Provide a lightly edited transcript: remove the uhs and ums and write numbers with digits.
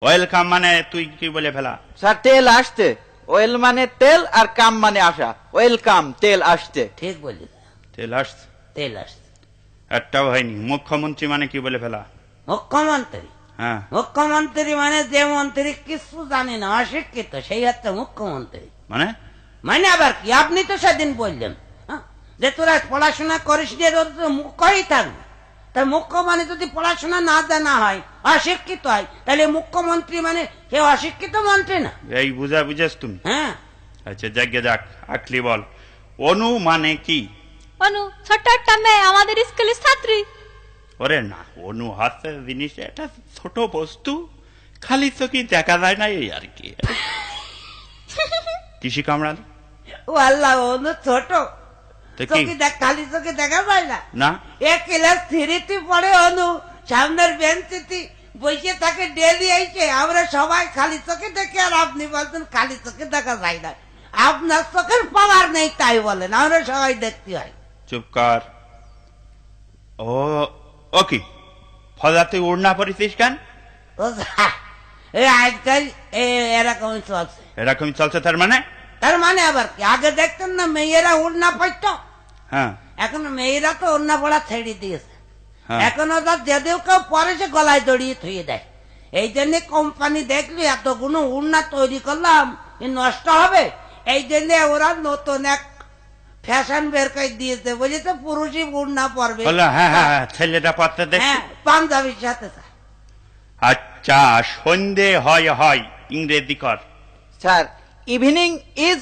Oil কাম মানে তুই কি বলে ফেলা? স্যার তেল আসতে, ওয়েল মানে তেল আর কাম মানে আসা, ওয়েলকাম তেল আসতে। ঠিক বললি, তেল আসছে, তেল আসছে। একটাও হয়নি। মুখ্যমন্ত্রী মানে কি বলে ফেলা? মুখ্যমন্ত্রী, হ্যাঁ, মুখ্যমন্ত্রী মানে যে মন্ত্রী কিছু জানে না, অশিক্ষিত, সেই হচ্ছে মুখ্যমন্ত্রী। মানে মানে আবার কি? আপনি তো সেদিন বললেন যে তোরা পড়াশোনা করিস যে তোর তো মুখ্যই থাকবে। তাই মুখ্য মানে যদি পড়াশোনা না জানা হয়, অশিক্ষিত হয়, তাহলে মুখ্যমন্ত্রী মানে কেউ অশিক্ষিত মন্ত্রী না। এই বুঝেছ তুমি? হ্যাঁ, আচ্ছা যাকে যাক, আকলি বল, অনু মানে কি? অনু ছোট্ট একটা মেয়ে, আমাদের স্কুলের ছাত্রী। ওরে না, অনু হাতে জিনিস এটা ছোট বস্তু, খালি চোখে দেখা যায় না, এই আর কি। কৃষি কামড়াল ও আল্লাহ, অনু ছোট, তো কি? চোখে খালি চোখে দেখা যায় না। না, এক ক্লাস 3 পড়ে অনু, সামনের বেঞ্চিতে বসে থাকে ডেলি এসে, আমরা সবাই খালি চোখে দেখি, আর আপনি বলছেন খালি চোখে দেখা যায় না। আপনার চোখের পাওয়ার নেই তাই বলেন, আমরা সবাই দেখতে হয়। চুপ কর। ও ও কি ফজাতে উড়না পরিছিস কেন? ও যা, এই আজকাল এরকমই চলছে। এরকমই চলছে তার মানে? তার মানে আবার কি? আগে দেখতেন না মেয়েরা উড়না পড়ত, হ্যাঁ এখন মেয়েরা তো উড়না পড়া ছেড়ে দিয়েছে। হ্যাঁ। এখন ওদের যদিও কেউ পরে সে গলায় দড়িয়ে থুয়ে দেয়। এই জন্য কোম্পানি দেখলি এতগুলো উড়না তৈরি করলাম, এ নষ্ট হবে, এই জন্য ওরা নতুন এক ফ্যাশন বের করে দিয়েছে, বুঝেছে, পুরুষই উড়না পরবে। বললো হ্যাঁ হ্যাঁ হ্যাঁ, ছেলেটা পড়তে দেখছি। হ্যাঁ, পাঞ্জাবির সাথে। আচ্ছা, সন্ধে হয় হয় ইংরেজি কর। Sir evening is